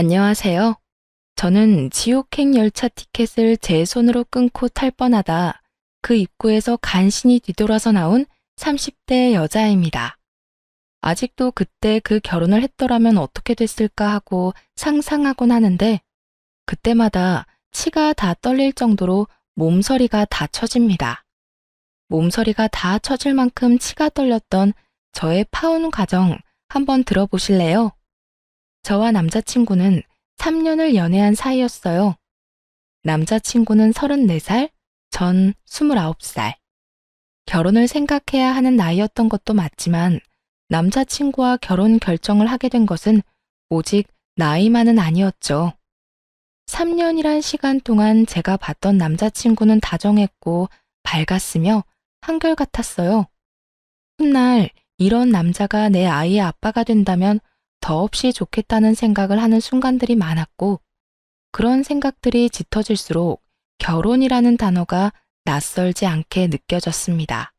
안녕하세요. 저는 지옥행 열차 티켓을 제 손으로 끊고 탈 뻔하다 그 입구에서 간신히 뒤돌아서 나온 30대 여자입니다. 아직도 그때 그 결혼을 했더라면 어떻게 됐을까 하고 상상하곤 하는데 그때마다 치가 다 떨릴 정도로 몸서리가 다 처집니다. 몸서리가 다 처질 만큼 치가 떨렸던 저의 파혼 과정 한번 들어보실래요? 저와 남자친구는 3년을 연애한 사이였어요. 남자친구는 34살, 전 29살. 결혼을 생각해야 하는 나이였던 것도 맞지만 남자친구와 결혼 결정을 하게 된 것은 오직 나이만은 아니었죠. 3년이란 시간 동안 제가 봤던 남자친구는 다정했고 밝았으며 한결같았어요. 훗날 이런 남자가 내 아이의 아빠가 된다면 더없이 좋겠다는 생각을 하는 순간들이 많았고 그런 생각들이 짙어질수록 결혼이라는 단어가 낯설지 않게 느껴졌습니다.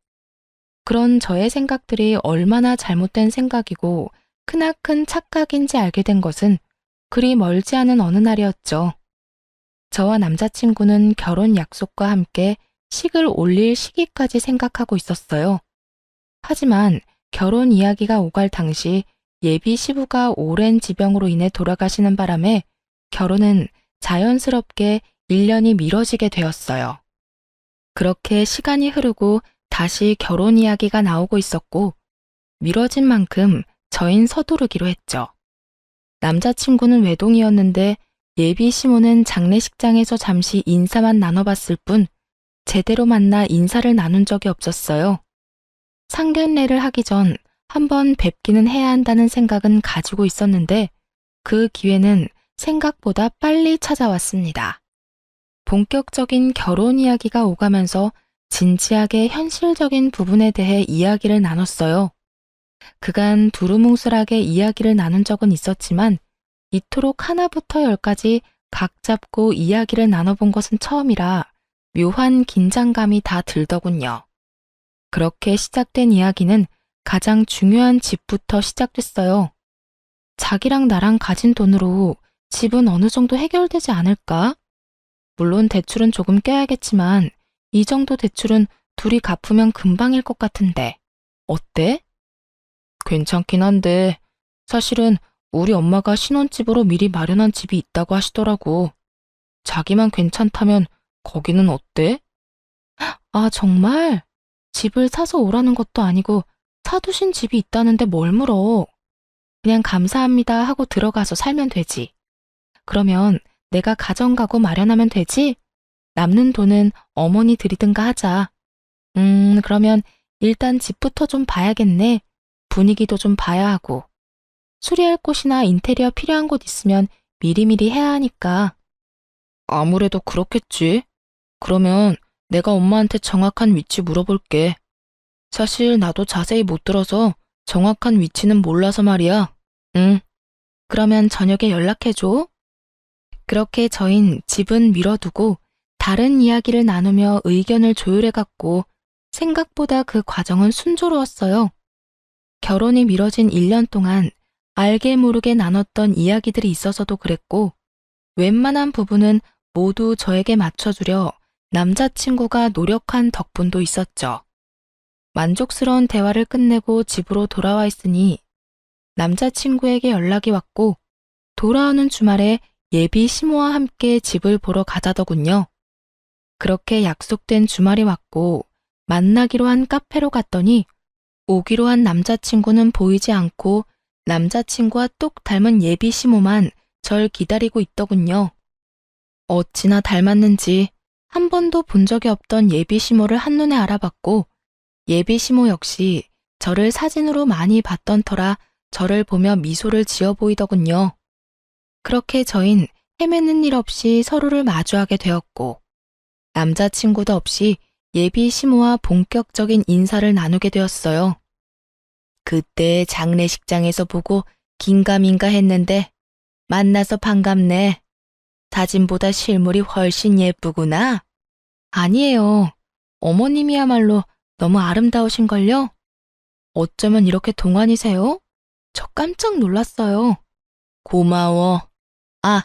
그런 저의 생각들이 얼마나 잘못된 생각이고 크나큰 착각인지 알게 된 것은 그리 멀지 않은 어느 날이었죠. 저와 남자친구는 결혼 약속과 함께 식을 올릴 시기까지 생각하고 있었어요. 하지만 결혼 이야기가 오갈 당시 예비 시부가 오랜 지병으로 인해 돌아가시는 바람에 결혼은 자연스럽게 1년이 미뤄지게 되었어요. 그렇게 시간이 흐르고 다시 결혼 이야기가 나오고 있었고 미뤄진 만큼 저흰 서두르기로 했죠. 남자친구는 외동이었는데 예비 시모는 장례식장에서 잠시 인사만 나눠봤을 뿐 제대로 만나 인사를 나눈 적이 없었어요. 상견례를 하기 전 한번 뵙기는 해야 한다는 생각은 가지고 있었는데 그 기회는 생각보다 빨리 찾아왔습니다. 본격적인 결혼 이야기가 오가면서 진지하게 현실적인 부분에 대해 이야기를 나눴어요. 그간 두루뭉술하게 이야기를 나눈 적은 있었지만 이토록 하나부터 열까지 각 잡고 이야기를 나눠본 것은 처음이라 묘한 긴장감이 다 들더군요. 그렇게 시작된 이야기는 가장 중요한 집부터 시작됐어요. 자기랑 나랑 가진 돈으로 집은 어느 정도 해결되지 않을까? 물론 대출은 조금 껴야겠지만 이 정도 대출은 둘이 갚으면 금방일 것 같은데 어때? 괜찮긴 한데 사실은 우리 엄마가 신혼집으로 미리 마련한 집이 있다고 하시더라고. 자기만 괜찮다면 거기는 어때? 아, 정말? 집을 사서 오라는 것도 아니고 사두신 집이 있다는데 뭘 물어. 그냥 감사합니다 하고 들어가서 살면 되지. 그러면 내가 가정가구 마련하면 되지? 남는 돈은 어머니 드리든가 하자. 그러면 일단 집부터 좀 봐야겠네. 분위기도 좀 봐야 하고. 수리할 곳이나 인테리어 필요한 곳 있으면 미리미리 해야 하니까. 아무래도 그렇겠지. 그러면 내가 엄마한테 정확한 위치 물어볼게. 사실 나도 자세히 못 들어서 정확한 위치는 몰라서 말이야. 응. 그러면 저녁에 연락해줘. 그렇게 저흰 집은 미뤄두고 다른 이야기를 나누며 의견을 조율해갔고 생각보다 그 과정은 순조로웠어요. 결혼이 미뤄진 1년 동안 알게 모르게 나눴던 이야기들이 있어서도 그랬고 웬만한 부분은 모두 저에게 맞춰주려 남자친구가 노력한 덕분도 있었죠. 만족스러운 대화를 끝내고 집으로 돌아와 있으니 남자친구에게 연락이 왔고 돌아오는 주말에 예비 시모와 함께 집을 보러 가자더군요. 그렇게 약속된 주말이 왔고 만나기로 한 카페로 갔더니 오기로 한 남자친구는 보이지 않고 남자친구와 똑 닮은 예비 시모만 절 기다리고 있더군요. 어찌나 닮았는지 한 번도 본 적이 없던 예비 시모를 한눈에 알아봤고 예비 시모 역시 저를 사진으로 많이 봤던 터라 저를 보며 미소를 지어 보이더군요. 그렇게 저흰 헤매는 일 없이 서로를 마주하게 되었고 남자친구도 없이 예비 시모와 본격적인 인사를 나누게 되었어요. 그때 장례식장에서 보고 긴가민가 했는데 만나서 반갑네. 사진보다 실물이 훨씬 예쁘구나. 아니에요. 어머님이야말로 너무 아름다우신걸요? 어쩌면 이렇게 동안이세요? 저 깜짝 놀랐어요. 고마워. 아,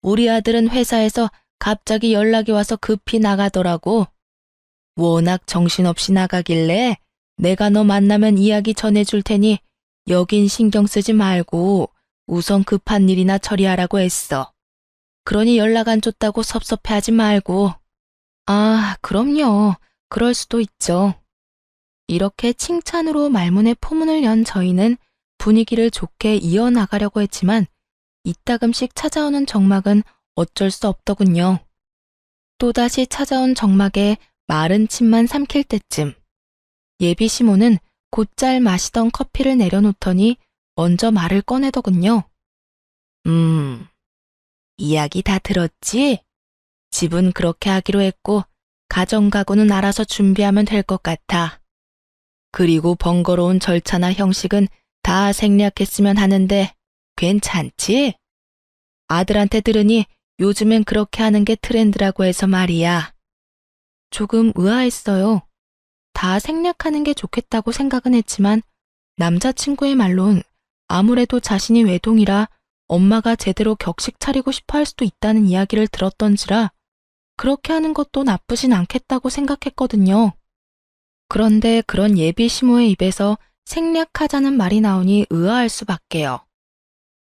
우리 아들은 회사에서 갑자기 연락이 와서 급히 나가더라고. 워낙 정신없이 나가길래 내가 너 만나면 이야기 전해줄 테니 여긴 신경 쓰지 말고 우선 급한 일이나 처리하라고 했어. 그러니 연락 안 줬다고 섭섭해하지 말고. 아, 그럼요. 그럴 수도 있죠. 이렇게 칭찬으로 말문에 포문을 연 저희는 분위기를 좋게 이어나가려고 했지만 이따금씩 찾아오는 정막은 어쩔 수 없더군요. 또다시 찾아온 정막에 마른 침만 삼킬 때쯤 예비 시모는 곧잘 마시던 커피를 내려놓더니 먼저 말을 꺼내더군요. 이야기 다 들었지? 집은 그렇게 하기로 했고 가정가구는 알아서 준비하면 될 것 같아. 그리고 번거로운 절차나 형식은 다 생략했으면 하는데 괜찮지? 아들한테 들으니 요즘엔 그렇게 하는 게 트렌드라고 해서 말이야. 조금 의아했어요. 다 생략하는 게 좋겠다고 생각은 했지만 남자친구의 말론 아무래도 자신이 외동이라 엄마가 제대로 격식 차리고 싶어 할 수도 있다는 이야기를 들었던지라 그렇게 하는 것도 나쁘진 않겠다고 생각했거든요. 그런데 그런 예비 시모의 입에서 생략하자는 말이 나오니 의아할 수밖에요.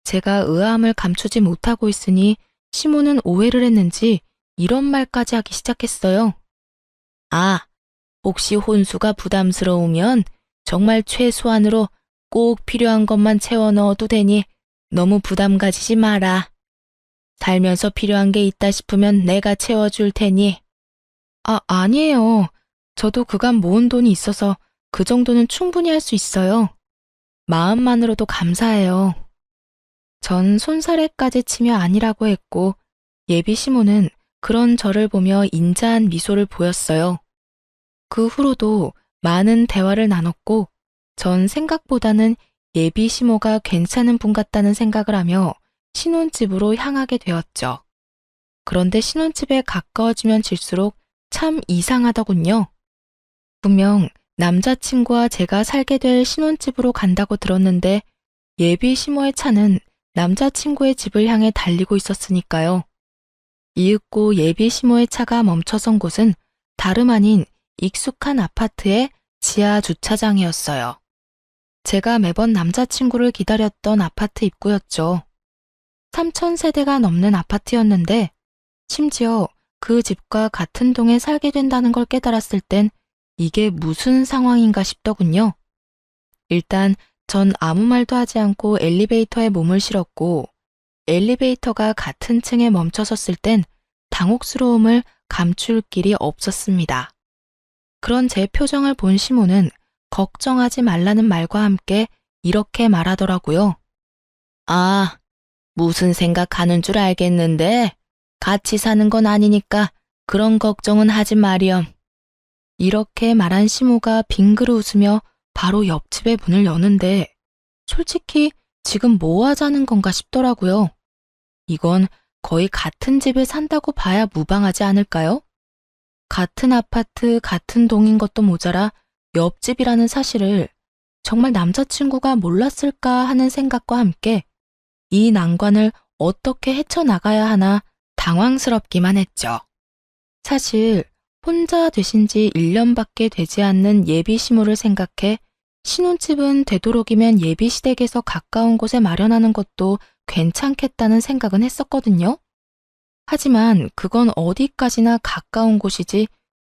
제가 의아함을 감추지 못하고 있으니 시모는 오해를 했는지 이런 말까지 하기 시작했어요. 아, 혹시 혼수가 부담스러우면 정말 최소한으로 꼭 필요한 것만 채워 넣어도 되니 너무 부담 가지지 마라. 살면서 필요한 게 있다 싶으면 내가 채워줄 테니. 아니에요. 저도 그간 모은 돈이 있어서 그 정도는 충분히 할 수 있어요. 마음만으로도 감사해요. 전 손사래까지 치며 아니라고 했고 예비 시모는 그런 저를 보며 인자한 미소를 보였어요. 그 후로도 많은 대화를 나눴고 전 생각보다는 예비 시모가 괜찮은 분 같다는 생각을 하며 신혼집으로 향하게 되었죠. 그런데 신혼집에 가까워지면 질수록 참 이상하더군요. 분명 남자친구와 제가 살게 될 신혼집으로 간다고 들었는데 예비 시모의 차는 남자친구의 집을 향해 달리고 있었으니까요. 이윽고 예비 시모의 차가 멈춰선 곳은 다름 아닌 익숙한 아파트의 지하 주차장이었어요. 제가 매번 남자친구를 기다렸던 아파트 입구였죠. 3,000세대가 넘는 아파트였는데 심지어 그 집과 같은 동에 살게 된다는 걸 깨달았을 땐 이게 무슨 상황인가 싶더군요. 일단 전 아무 말도 하지 않고 엘리베이터에 몸을 실었고 엘리베이터가 같은 층에 멈춰섰을 땐 당혹스러움을 감출 길이 없었습니다. 그런 제 표정을 본 시모는 걱정하지 말라는 말과 함께 이렇게 말하더라고요. 아, 무슨 생각하는 줄 알겠는데 같이 사는 건 아니니까 그런 걱정은 하지 마렴. 이렇게 말한 시모가 빙그르 웃으며 바로 옆집의 문을 여는데 솔직히 지금 뭐 하자는 건가 싶더라고요. 이건 거의 같은 집에 산다고 봐야 무방하지 않을까요? 같은 아파트, 같은 동인 것도 모자라 옆집이라는 사실을 정말 남자친구가 몰랐을까 하는 생각과 함께 이 난관을 어떻게 헤쳐나가야 하나 당황스럽기만 했죠. 사실 혼자 되신 지 1년밖에 되지 않는 예비 시모를 생각해 신혼집은 되도록이면 예비 시댁에서 가까운 곳에 마련하는 것도 괜찮겠다는 생각은 했었거든요. 하지만 그건 어디까지나 가까운 곳이지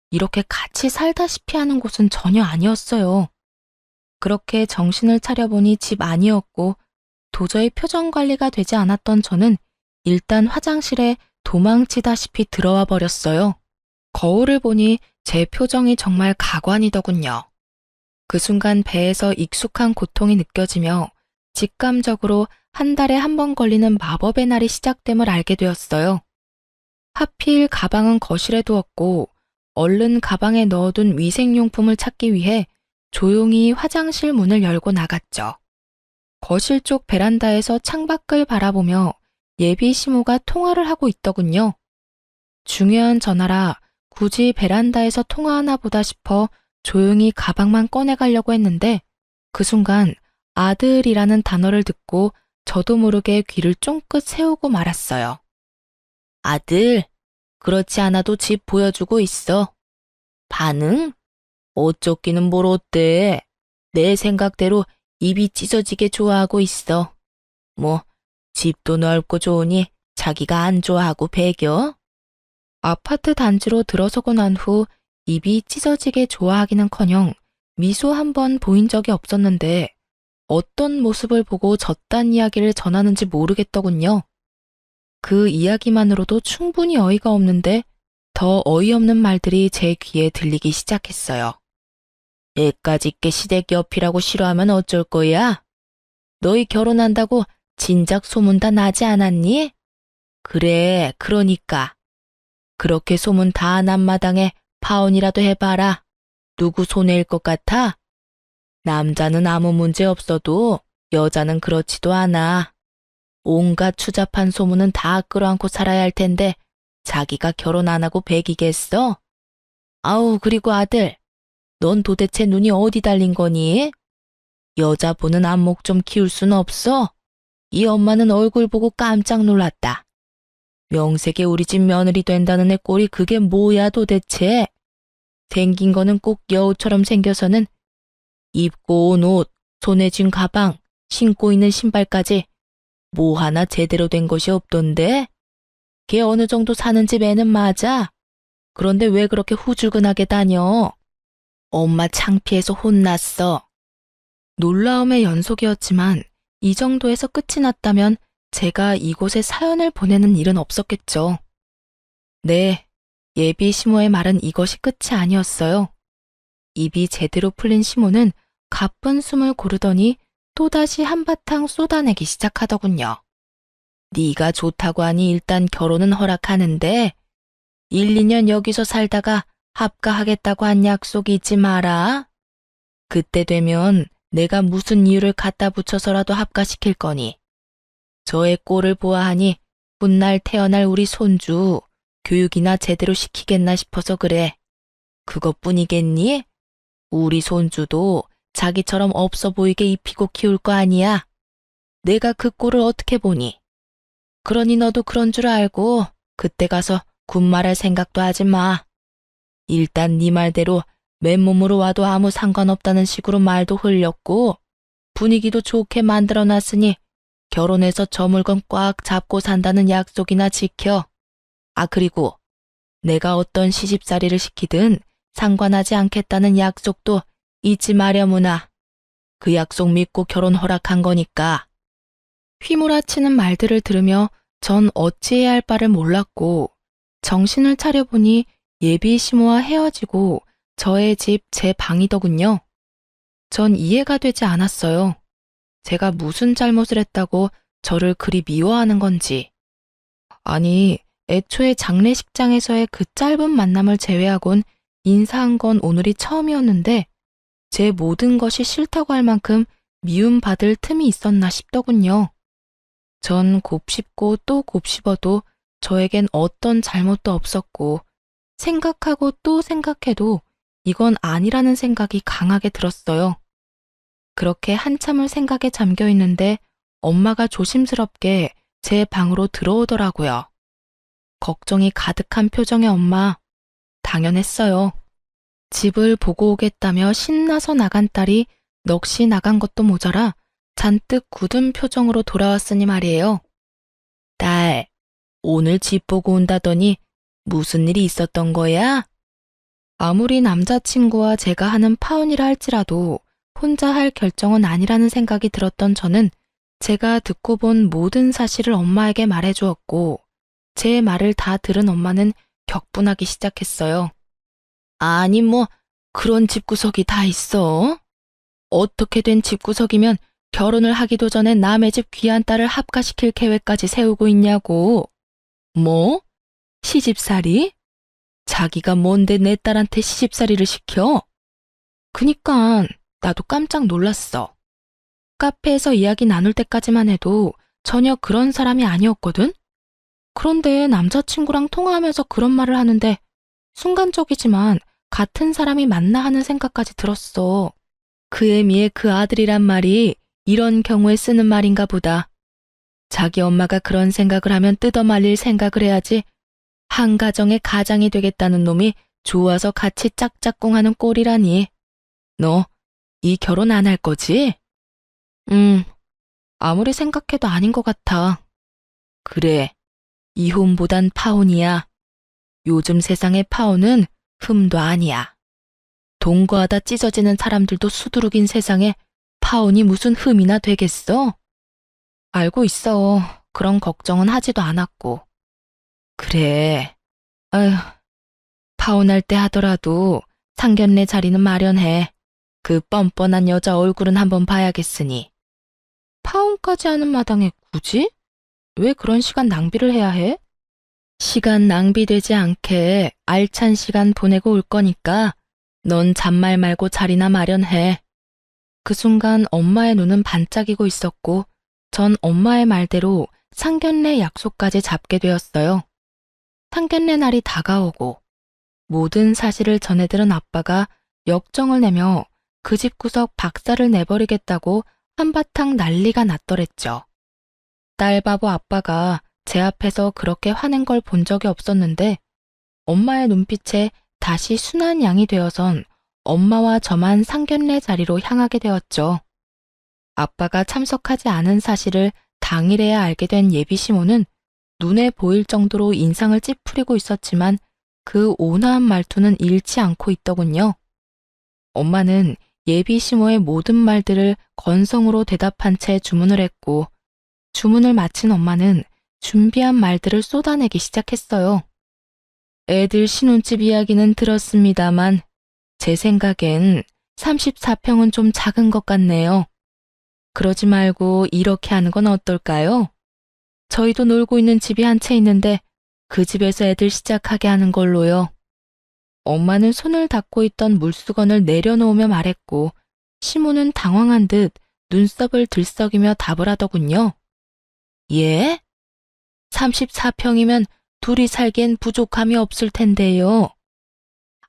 이렇게 같이 살다시피 하는 곳은 전혀 아니었어요. 그렇게 정신을 차려보니 집 아니었고 도저히 표정 관리가 되지 않았던 저는 일단 화장실에 도망치다시피 들어와 버렸어요. 거울을 보니 제 표정이 정말 가관이더군요. 그 순간 배에서 익숙한 고통이 느껴지며 직감적으로 한 달에 한 번 걸리는 마법의 날이 시작됨을 알게 되었어요. 하필 가방은 거실에 두었고 얼른 가방에 넣어둔 위생용품을 찾기 위해 조용히 화장실 문을 열고 나갔죠. 거실 쪽 베란다에서 창밖을 바라보며 예비 시모가 통화를 하고 있더군요. 중요한 전화라 굳이 베란다에서 통화하나 보다 싶어 조용히 가방만 꺼내가려고 했는데 그 순간 아들이라는 단어를 듣고 저도 모르게 귀를 쫑긋 세우고 말았어요. 아들, 그렇지 않아도 집 보여주고 있어. 반응? 어쩌기는 뭘 어때? 내 생각대로 입이 찢어지게 좋아하고 있어. 뭐, 집도 넓고 좋으니 자기가 안 좋아하고 배겨? 아파트 단지로 들어서고 난 후 입이 찢어지게 좋아하기는커녕 미소 한 번 보인 적이 없었는데 어떤 모습을 보고 저딴 이야기를 전하는지 모르겠더군요. 그 이야기만으로도 충분히 어이가 없는데 더 어이없는 말들이 제 귀에 들리기 시작했어요. 애까지 게 시댁 옆이라고 싫어하면 어쩔 거야? 너희 결혼한다고 진작 소문 다 나지 않았니? 그래, 그러니까. 그렇게 소문 다 난 마당에 파혼이라도 해봐라. 누구 손해일 것 같아? 남자는 아무 문제 없어도 여자는 그렇지도 않아. 온갖 추잡한 소문은 다 끌어안고 살아야 할 텐데 자기가 결혼 안 하고 배기겠어? 아우, 그리고 아들, 넌 도대체 눈이 어디 달린 거니? 여자 보는 안목 좀 키울 순 없어? 이 엄마는 얼굴 보고 깜짝 놀랐다. 명색에 우리 집 며느리 된다는 애 꼴이 그게 뭐야 도대체? 생긴 거는 꼭 여우처럼 생겨서는 입고 온 옷, 손에 쥔 가방, 신고 있는 신발까지 뭐 하나 제대로 된 것이 없던데? 걔 어느 정도 사는 집 애는 맞아. 그런데 왜 그렇게 후줄근하게 다녀? 엄마 창피해서 혼났어. 놀라움의 연속이었지만 이 정도에서 끝이 났다면 제가 이곳에 사연을 보내는 일은 없었겠죠. 네, 예비 시모의 말은 이것이 끝이 아니었어요. 입이 제대로 풀린 시모는 가쁜 숨을 고르더니 또다시 한바탕 쏟아내기 시작하더군요. 네가 좋다고 하니 일단 결혼은 허락하는데 1, 2년 여기서 살다가 합가하겠다고 한 약속이 있지 마라. 그때 되면 내가 무슨 이유를 갖다 붙여서라도 합가시킬 거니. 저의 꼴을 보아하니 훗날 태어날 우리 손주 교육이나 제대로 시키겠나 싶어서 그래. 그것뿐이겠니? 우리 손주도 자기처럼 없어 보이게 입히고 키울 거 아니야. 내가 그 꼴을 어떻게 보니? 그러니 너도 그런 줄 알고 그때 가서 군말할 생각도 하지 마. 일단 네 말대로 맨몸으로 와도 아무 상관없다는 식으로 말도 흘렸고 분위기도 좋게 만들어놨으니 결혼해서 저 물건 꽉 잡고 산다는 약속이나 지켜. 아, 그리고 내가 어떤 시집살이를 시키든 상관하지 않겠다는 약속도 잊지 마려무나. 그 약속 믿고 결혼 허락한 거니까. 휘몰아치는 말들을 들으며 전 어찌해야 할 바를 몰랐고 정신을 차려보니 예비 시모와 헤어지고 저의 집 제 방이더군요. 전 이해가 되지 않았어요. 제가 무슨 잘못을 했다고 저를 그리 미워하는 건지. 아니, 애초에 장례식장에서의 그 짧은 만남을 제외하곤 인사한 건 오늘이 처음이었는데 제 모든 것이 싫다고 할 만큼 미움받을 틈이 있었나 싶더군요. 전 곱씹고 또 곱씹어도 저에겐 어떤 잘못도 없었고 생각하고 또 생각해도 이건 아니라는 생각이 강하게 들었어요. 그렇게 한참을 생각에 잠겨 있는데 엄마가 조심스럽게 제 방으로 들어오더라고요. 걱정이 가득한 표정의 엄마. 당연했어요. 집을 보고 오겠다며 신나서 나간 딸이 넋이 나간 것도 모자라 잔뜩 굳은 표정으로 돌아왔으니 말이에요. 딸, 오늘 집 보고 온다더니 무슨 일이 있었던 거야? 아무리 남자친구와 제가 하는 파혼이라 할지라도 혼자 할 결정은 아니라는 생각이 들었던 저는 제가 듣고 본 모든 사실을 엄마에게 말해주었고 제 말을 다 들은 엄마는 격분하기 시작했어요. 아니 뭐 그런 집구석이 다 있어? 어떻게 된 집구석이면 결혼을 하기도 전에 남의 집 귀한 딸을 합가시킬 계획까지 세우고 있냐고. 뭐? 시집살이? 자기가 뭔데 내 딸한테 시집살이를 시켜? 그니깐 나도 깜짝 놀랐어. 카페에서 이야기 나눌 때까지만 해도 전혀 그런 사람이 아니었거든? 그런데 남자친구랑 통화하면서 그런 말을 하는데 순간적이지만 같은 사람이 맞나 하는 생각까지 들었어. 그 애미의 그 아들이란 말이 이런 경우에 쓰는 말인가 보다. 자기 엄마가 그런 생각을 하면 뜯어말릴 생각을 해야지. 한 가정의 가장이 되겠다는 놈이 좋아서 같이 짝짝꿍하는 꼴이라니. 너 이 결혼 안 할 거지? 아무리 생각해도 아닌 것 같아. 그래, 이혼보단 파혼이야. 요즘 세상의 파혼은 흠도 아니야. 동거하다 찢어지는 사람들도 수두룩인 세상에 파혼이 무슨 흠이나 되겠어? 알고 있어. 그런 걱정은 하지도 않았고. 그래. 아휴, 파혼할 때 하더라도 상견례 자리는 마련해. 그 뻔뻔한 여자 얼굴은 한번 봐야겠으니. 파혼까지 하는 마당에 굳이? 왜 그런 시간 낭비를 해야 해? 시간 낭비되지 않게 알찬 시간 보내고 올 거니까 넌 잔말 말고 자리나 마련해. 그 순간 엄마의 눈은 반짝이고 있었고 전 엄마의 말대로 상견례 약속까지 잡게 되었어요. 상견례 날이 다가오고 모든 사실을 전해들은 아빠가 역정을 내며 그 집구석 박살을 내버리겠다고 한바탕 난리가 났더랬죠. 딸바보 아빠가 제 앞에서 그렇게 화낸 걸 본 적이 없었는데 엄마의 눈빛에 다시 순한 양이 되어선 엄마와 저만 상견례 자리로 향하게 되었죠. 아빠가 참석하지 않은 사실을 당일에야 알게 된 예비 시모는 눈에 보일 정도로 인상을 찌푸리고 있었지만 그 온화한 말투는 잃지 않고 있더군요. 엄마는 예비 시모의 모든 말들을 건성으로 대답한 채 주문을 했고 주문을 마친 엄마는 준비한 말들을 쏟아내기 시작했어요. 애들 신혼집 이야기는 들었습니다만 제 생각엔 34평은 좀 작은 것 같네요. 그러지 말고 이렇게 하는 건 어떨까요? 저희도 놀고 있는 집이 한 채 있는데 그 집에서 애들 시작하게 하는 걸로요. 엄마는 손을 닦고 있던 물수건을 내려놓으며 말했고 시모는 당황한 듯 눈썹을 들썩이며 답을 하더군요. 예? 34평이면 둘이 살기엔 부족함이 없을 텐데요.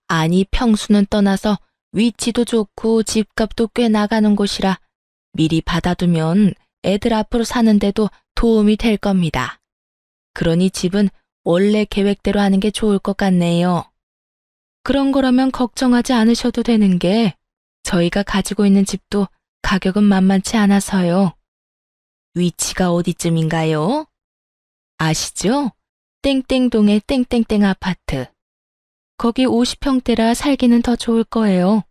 아니 평수는 떠나서 위치도 좋고 집값도 꽤 나가는 곳이라 미리 받아두면 애들 앞으로 사는데도 도움이 될 겁니다. 그러니 집은 원래 계획대로 하는 게 좋을 것 같네요. 그런 거라면 걱정하지 않으셔도 되는 게 저희가 가지고 있는 집도 가격은 만만치 않아서요. 위치가 어디쯤인가요? 아시죠? 땡땡동의 땡땡땡 아파트. 거기 50평대라 살기는 더 좋을 거예요.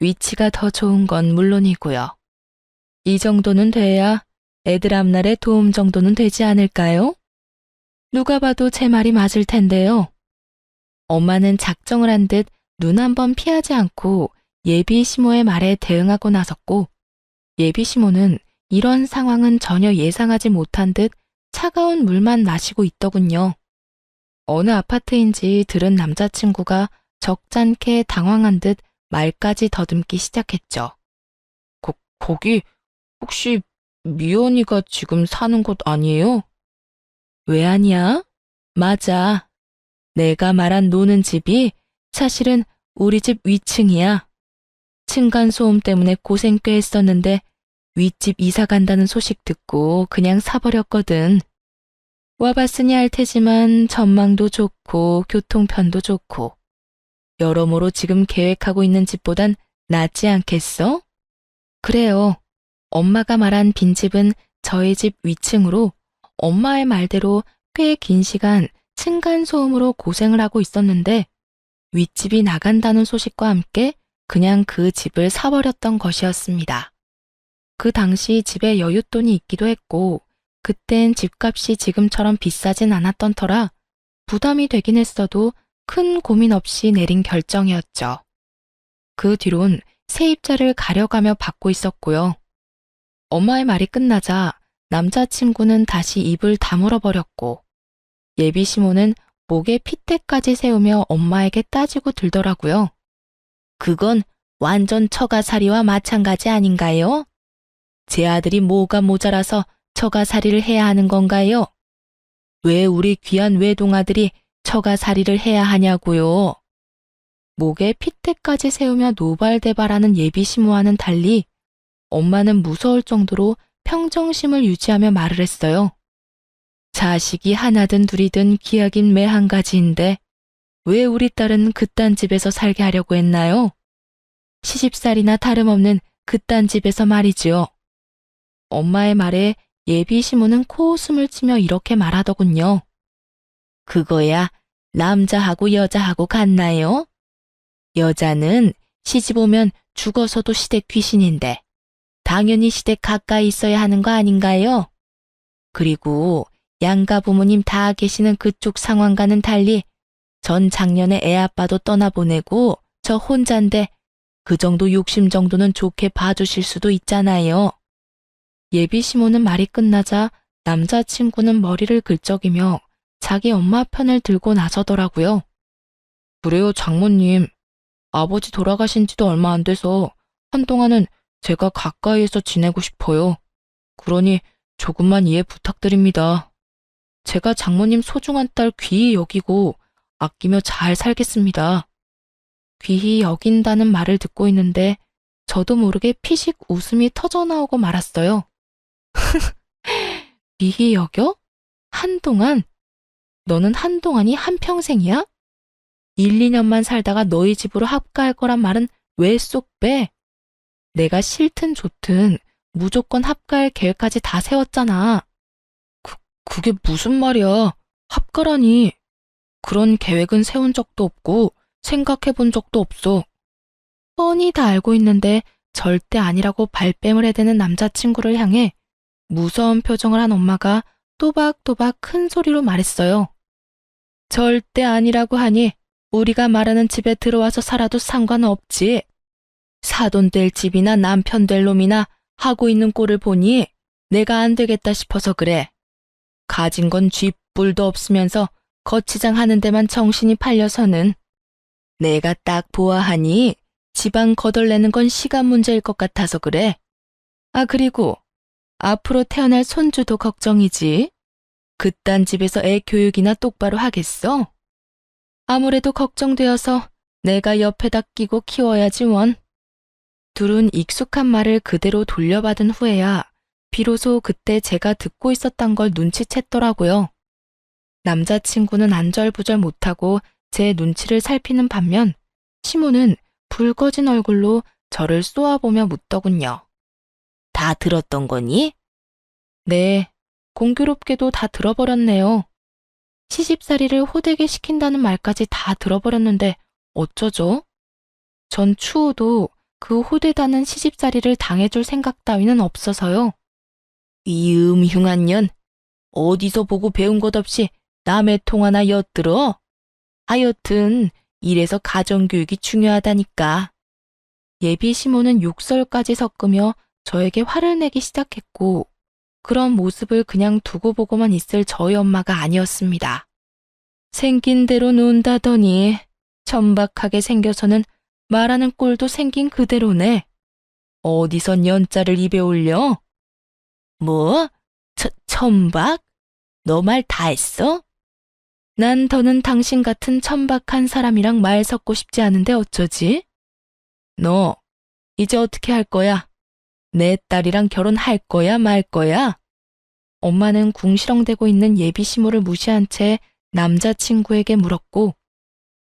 위치가 더 좋은 건 물론이고요. 이 정도는 돼야 애들 앞날에 도움 정도는 되지 않을까요? 누가 봐도 제 말이 맞을 텐데요. 엄마는 작정을 한 듯 눈 한 번 피하지 않고 예비 시모의 말에 대응하고 나섰고 예비 시모는 이런 상황은 전혀 예상하지 못한 듯 차가운 물만 마시고 있더군요. 어느 아파트인지 들은 남자친구가 적잖게 당황한 듯 말까지 더듬기 시작했죠. 거기 혹시 미연이가 지금 사는 곳 아니에요? 왜 아니야? 맞아. 내가 말한 노는 집이 사실은 우리 집 위층이야. 층간소음 때문에 고생 꽤 했었는데 윗집 이사 간다는 소식 듣고 그냥 사버렸거든. 와봤으니 알 테지만 전망도 좋고 교통편도 좋고 여러모로 지금 계획하고 있는 집보단 낫지 않겠어? 그래요. 엄마가 말한 빈집은 저희 집 위층으로 엄마의 말대로 꽤 긴 시간 층간소음으로 고생을 하고 있었는데 윗집이 나간다는 소식과 함께 그냥 그 집을 사버렸던 것이었습니다. 그 당시 집에 여윳돈이 있기도 했고 그땐 집값이 지금처럼 비싸진 않았던 터라 부담이 되긴 했어도 큰 고민 없이 내린 결정이었죠. 그 뒤론 세입자를 가려가며 받고 있었고요. 엄마의 말이 끝나자 남자친구는 다시 입을 다물어 버렸고 예비 시모는 목에 핏대까지 세우며 엄마에게 따지고 들더라고요. 그건 완전 처가살이와 마찬가지 아닌가요? 제 아들이 뭐가 모자라서 처가살이를 해야 하는 건가요? 왜 우리 귀한 외동아들이 처가살이를 해야 하냐고요? 목에 핏대까지 세우며 노발대발하는 예비 시모와는 달리 엄마는 무서울 정도로 평정심을 유지하며 말을 했어요. 자식이 하나든 둘이든 기약인 매 한 가지인데 왜 우리 딸은 그딴 집에서 살게 하려고 했나요? 시집살이나 다름없는 그딴 집에서 말이지요. 엄마의 말에 예비 시모는 코웃음을 치며 이렇게 말하더군요. 그거야 남자하고 여자하고 같나요? 여자는 시집 오면 죽어서도 시댁 귀신인데 당연히 시댁 가까이 있어야 하는 거 아닌가요? 그리고 양가 부모님 다 계시는 그쪽 상황과는 달리 전 작년에 애 아빠도 떠나보내고 저 혼잔데 그 정도 욕심 정도는 좋게 봐주실 수도 있잖아요. 예비 시모는 말이 끝나자 남자친구는 머리를 긁적이며 자기 엄마 편을 들고 나서더라고요. 그래요, 장모님. 아버지 돌아가신 지도 얼마 안 돼서 한동안은 제가 가까이에서 지내고 싶어요. 그러니 조금만 이해 부탁드립니다. 제가 장모님 소중한 딸 귀히 여기고 아끼며 잘 살겠습니다. 귀히 여긴다는 말을 듣고 있는데 저도 모르게 피식 웃음이 터져나오고 말았어요. 귀히 여겨? 한동안? 너는 한동안이 한평생이야? 1, 2년만 살다가 너희 집으로 합가할 거란 말은 왜 쏙 빼? 내가 싫든 좋든 무조건 합가할 계획까지 다 세웠잖아. 그게 무슨 말이야? 합가라니. 그런 계획은 세운 적도 없고 생각해 본 적도 없어. 뻔히 다 알고 있는데 절대 아니라고 발뺌을 해대는 남자친구를 향해 무서운 표정을 한 엄마가 또박또박 큰 소리로 말했어요. 절대 아니라고 하니 우리가 말하는 집에 들어와서 살아도 상관없지. 사돈 될 집이나 남편 될 놈이나 하고 있는 꼴을 보니 내가 안 되겠다 싶어서 그래. 가진 건 쥐뿔도 없으면서 거치장 하는 데만 정신이 팔려서는 내가 딱 보아하니 지방 거덜내는 건 시간 문제일 것 같아서 그래. 아, 그리고 앞으로 태어날 손주도 걱정이지. 그딴 집에서 애 교육이나 똑바로 하겠어? 아무래도 걱정되어서 내가 옆에다 끼고 키워야지 원. 둘은 익숙한 말을 그대로 돌려받은 후에야 비로소 그때 제가 듣고 있었던 걸 눈치챘더라고요. 남자친구는 안절부절 못하고 제 눈치를 살피는 반면 시모는 붉어진 얼굴로 저를 쏘아보며 묻더군요. 다 들었던 거니? 네, 공교롭게도 다 들어버렸네요. 시집살이를 호되게 시킨다는 말까지 다 들어버렸는데 어쩌죠? 전 추후도 그 호되다는 시집살이를 당해줄 생각 따위는 없어서요. 이 음흉한 년, 어디서 보고 배운 것 없이 남의 통 하나 엿들어? 하여튼 이래서 가정교육이 중요하다니까. 예비 시모는 욕설까지 섞으며 저에게 화를 내기 시작했고 그런 모습을 그냥 두고 보고만 있을 저희 엄마가 아니었습니다. 생긴 대로 논다더니 천박하게 생겨서는 말하는 꼴도 생긴 그대로네. 어디선 연자를 입에 올려? 뭐? 천박? 너 말 다 했어? 난 더는 당신 같은 천박한 사람이랑 말 섞고 싶지 않은데 어쩌지? 너 이제 어떻게 할 거야? 내 딸이랑 결혼할 거야 말 거야? 엄마는 궁시렁대고 있는 예비 시모를 무시한 채 남자친구에게 물었고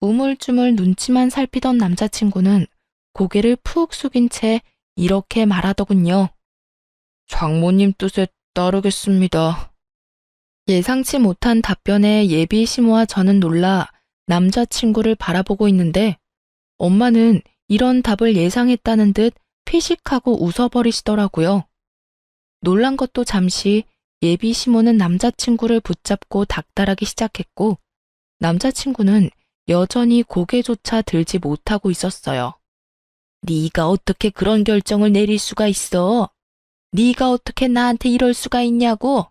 우물쭈물 눈치만 살피던 남자친구는 고개를 푹 숙인 채 이렇게 말하더군요. 장모님 뜻에 따르겠습니다. 예상치 못한 답변에 예비 시모와 저는 놀라 남자친구를 바라보고 있는데 엄마는 이런 답을 예상했다는 듯 피식하고 웃어버리시더라고요. 놀란 것도 잠시 예비 시모는 남자친구를 붙잡고 닥달하기 시작했고 남자친구는 여전히 고개조차 들지 못하고 있었어요. 네가 어떻게 그런 결정을 내릴 수가 있어? 네가 어떻게 나한테 이럴 수가 있냐고?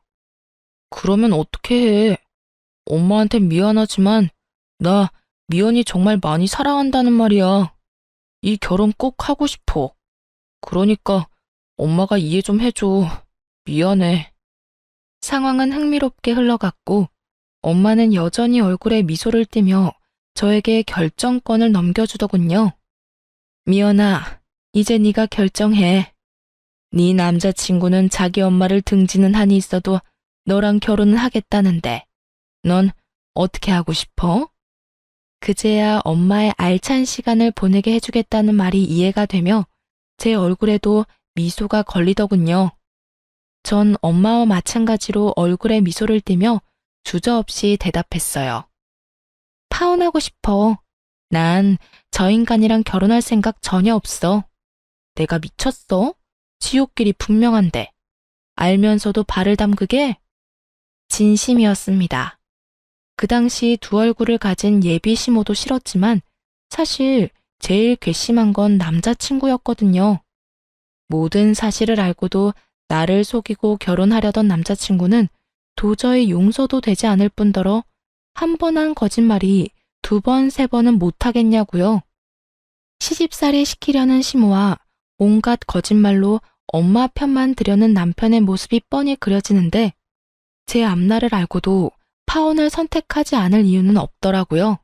그러면 어떻게 해? 엄마한텐 미안하지만 나 미연이 정말 많이 사랑한다는 말이야. 이 결혼 꼭 하고 싶어. 그러니까 엄마가 이해 좀 해줘. 미안해. 상황은 흥미롭게 흘러갔고 엄마는 여전히 얼굴에 미소를 띠며 저에게 결정권을 넘겨주더군요. 미연아, 이제 네가 결정해. 네 남자친구는 자기 엄마를 등지는 한이 있어도 너랑 결혼은 하겠다는데 넌 어떻게 하고 싶어? 그제야 엄마의 알찬 시간을 보내게 해주겠다는 말이 이해가 되며 제 얼굴에도 미소가 걸리더군요. 전 엄마와 마찬가지로 얼굴에 미소를 띠며 주저없이 대답했어요. 파혼하고 싶어. 난 저 인간이랑 결혼할 생각 전혀 없어. 내가 미쳤어? 지옥길이 분명한데. 알면서도 발을 담그게? 진심이었습니다. 그 당시 두 얼굴을 가진 예비 시모도 싫었지만 사실 제일 괘씸한 건 남자친구였거든요. 모든 사실을 알고도 나를 속이고 결혼하려던 남자친구는 도저히 용서도 되지 않을 뿐더러 한 번 한 거짓말이 두 번, 세 번은 못하겠냐고요. 시집살이 시키려는 시모와 온갖 거짓말로 엄마 편만 들여는 남편의 모습이 뻔히 그려지는데 제 앞날을 알고도 파혼을 선택하지 않을 이유는 없더라고요.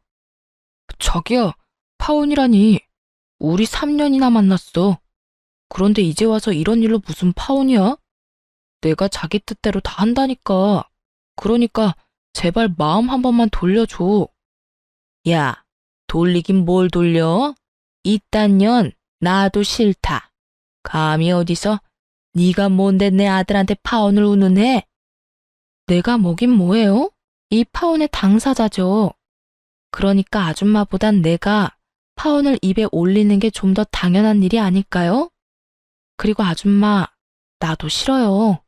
자기야, 파혼이라니. 우리 3년이나 만났어. 그런데 이제 와서 이런 일로 무슨 파혼이야? 내가 자기 뜻대로 다 한다니까. 그러니까 제발 마음 한 번만 돌려줘. 야, 돌리긴 뭘 돌려? 이딴 년 나도 싫다. 감히 어디서 네가 뭔데 내 아들한테 파혼을 운운해? 내가 뭐긴 뭐예요? 이 파혼의 당사자죠. 그러니까 아줌마보단 내가 파혼을 입에 올리는 게 좀 더 당연한 일이 아닐까요? 그리고 아줌마, 나도 싫어요.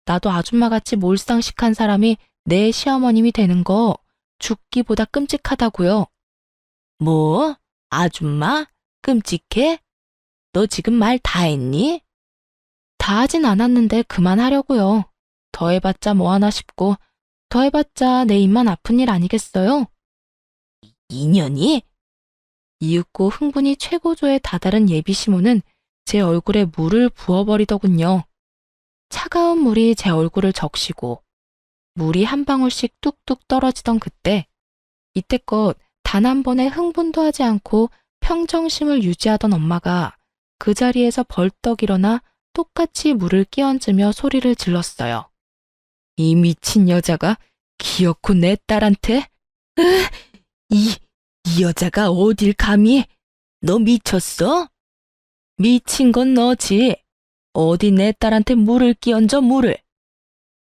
나도 아줌마같이 몰상식한 사람이 내 시어머님이 되는 거 죽기보다 끔찍하다고요. 뭐? 아줌마? 끔찍해? 너 지금 말 다 했니? 다 하진 않았는데 그만하려고요. 더 해봤자 뭐하나 싶고 더 해봤자 내 입만 아픈 일 아니겠어요? 인연이? 이윽고 흥분이 최고조에 다다른 예비 시모는 제 얼굴에 물을 부어버리더군요. 차가운 물이 제 얼굴을 적시고 물이 한 방울씩 뚝뚝 떨어지던 그때 이때껏 단 한 번의 흥분도 하지 않고 평정심을 유지하던 엄마가 그 자리에서 벌떡 일어나 똑같이 물을 끼얹으며 소리를 질렀어요. 이 미친 여자가 기어코 내 딸한테? 이 여자가 어딜 감히? 너 미쳤어? 미친 건 너지. 어디 내 딸한테 물을 끼얹어 물을.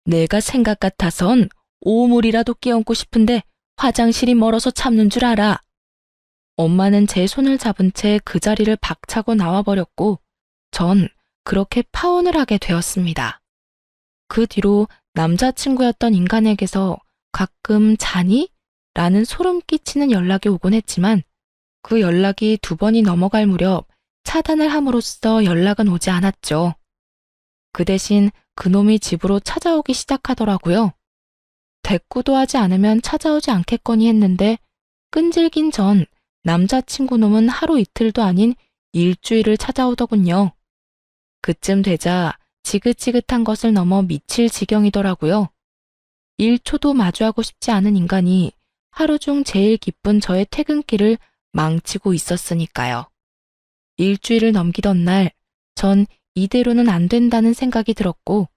내가 생각 같아선 오물이라도 끼얹고 싶은데 화장실이 멀어서 참는 줄 알아. 엄마는 제 손을 잡은 채 그 자리를 박차고 나와버렸고 전 그렇게 파혼을 하게 되었습니다. 그 뒤로 남자친구였던 인간에게서 가끔 자니? 라는 소름 끼치는 연락이 오곤 했지만 그 연락이 2번이 넘어갈 무렵 차단을 함으로써 연락은 오지 않았죠. 그 대신 그놈이 집으로 찾아오기 시작하더라고요. 대꾸도 하지 않으면 찾아오지 않겠거니 했는데 끈질긴 전 남자친구 놈은 하루 이틀도 아닌 일주일을 찾아오더군요. 그쯤 되자 지긋지긋한 것을 넘어 미칠 지경이더라고요. 1초도 마주하고 싶지 않은 인간이 하루 중 제일 기쁜 저의 퇴근길을 망치고 있었으니까요. 일주일을 넘기던 날, 전 이대로는 안 된다는 생각이 들었고,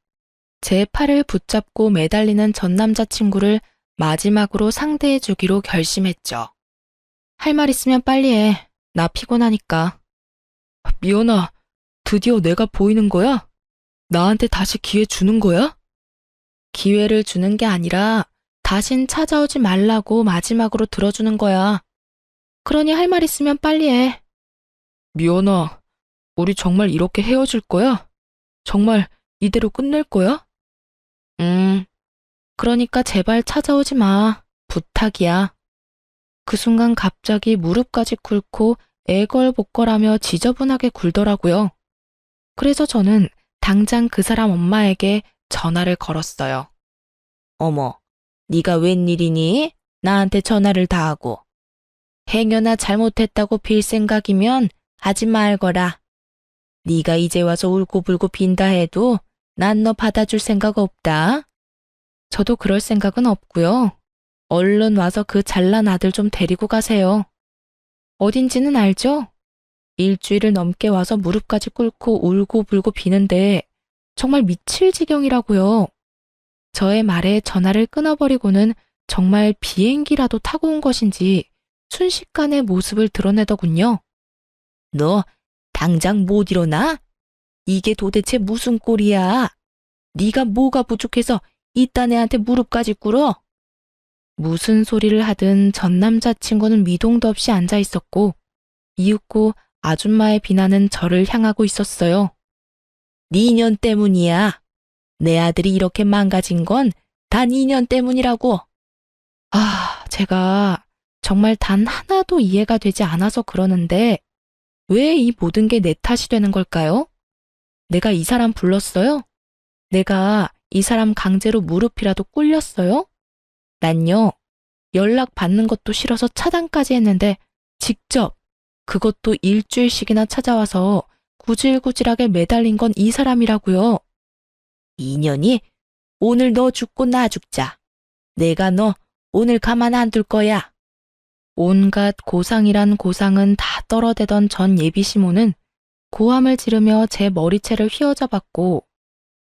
제 팔을 붙잡고 매달리는 전 남자친구를 마지막으로 상대해 주기로 결심했죠. 할 말 있으면 빨리 해. 나 피곤하니까. 미연아, 드디어 내가 보이는 거야? 나한테 다시 기회 주는 거야? 기회를 주는 게 아니라 다신 찾아오지 말라고 마지막으로 들어주는 거야. 그러니 할 말 있으면 빨리 해. 미연아, 우리 정말 이렇게 헤어질 거야? 정말 이대로 끝낼 거야? 그러니까 제발 찾아오지 마. 부탁이야. 그 순간 갑자기 무릎까지 꿇고 애걸복걸하며 지저분하게 굴더라고요. 그래서 저는 당장 그 사람 엄마에게 전화를 걸었어요. 어머, 네가 웬일이니? 나한테 전화를 다 하고. 행여나 잘못했다고 빌 생각이면 하지 말거라. 네가 이제 와서 울고불고 빈다 해도 난 너 받아줄 생각 없다. 저도 그럴 생각은 없고요. 얼른 와서 그 잘난 아들 좀 데리고 가세요. 어딘지는 알죠? 일주일을 넘게 와서 무릎까지 꿇고 울고불고 비는데 정말 미칠 지경이라고요. 저의 말에 전화를 끊어버리고는 정말 비행기라도 타고 온 것인지 순식간에 모습을 드러내더군요. 너 당장 못 일어나? 이게 도대체 무슨 꼴이야? 네가 뭐가 부족해서 이딴 애한테 무릎까지 꿇어? 무슨 소리를 하든 전 남자친구는 미동도 없이 앉아 있었고 이윽고 아줌마의 비난은 저를 향하고 있었어요. 네 년 때문이야. 내 아들이 이렇게 망가진 건 다 네 년 때문이라고. 제가 정말 단 하나도 이해가 되지 않아서 그러는데 왜 이 모든 게 내 탓이 되는 걸까요? 내가 이 사람 불렀어요? 내가 이 사람 강제로 무릎이라도 꿇렸어요? 난요, 연락 받는 것도 싫어서 차단까지 했는데 직접 그것도 일주일씩이나 찾아와서 구질구질하게 매달린 건 이 사람이라고요. 인연이 오늘 너 죽고 나 죽자. 내가 너 오늘 가만 안 둘 거야. 온갖 고상이란 고상은 다 떨어대던 전 예비시모는 고함을 지르며 제 머리채를 휘어잡았고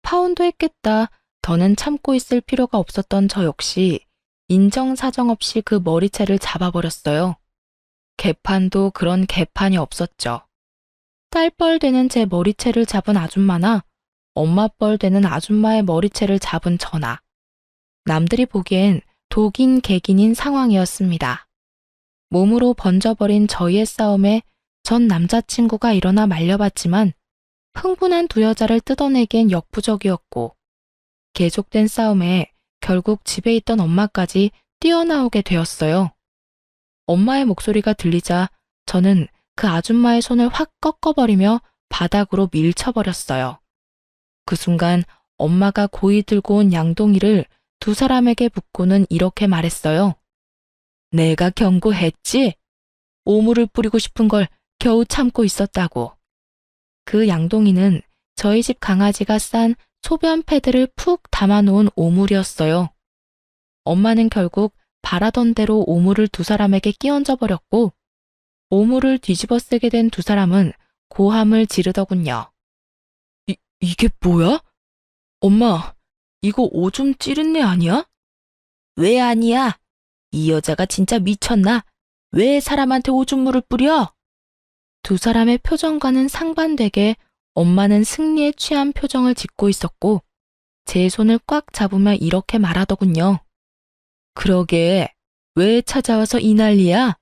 파혼도 했겠다. 더는 참고 있을 필요가 없었던 저 역시 인정사정 없이 그 머리채를 잡아버렸어요. 개판도 그런 개판이 없었죠. 딸뻘 되는 제 머리채를 잡은 아줌마나 엄마뻘 되는 아줌마의 머리채를 잡은 저나 남들이 보기엔 독인 객인인 상황이었습니다. 몸으로 번져버린 저희의 싸움에 전 남자친구가 일어나 말려봤지만 흥분한 두 여자를 뜯어내기엔 역부족이었고 계속된 싸움에 결국 집에 있던 엄마까지 뛰어나오게 되었어요. 엄마의 목소리가 들리자 저는 그 아줌마의 손을 확 꺾어버리며 바닥으로 밀쳐버렸어요. 그 순간 엄마가 고이 들고 온 양동이를 두 사람에게 붓고는 이렇게 말했어요. 내가 경고했지? 오물을 뿌리고 싶은 걸 겨우 참고 있었다고. 그 양동이는 저희 집 강아지가 싼 소변 패드를 푹 담아놓은 오물이었어요. 엄마는 결국 바라던 대로 오물을 두 사람에게 끼얹어 버렸고 오물을 뒤집어 쓰게 된 두 사람은 고함을 지르더군요. 이게 뭐야? 엄마, 이거 오줌 찌른 내 아니야? 왜 아니야? 이 여자가 진짜 미쳤나? 왜 사람한테 오줌물을 뿌려? 두 사람의 표정과는 상반되게 엄마는 승리에 취한 표정을 짓고 있었고 제 손을 꽉 잡으며 이렇게 말하더군요. 그러게, 왜 찾아와서 이 난리야?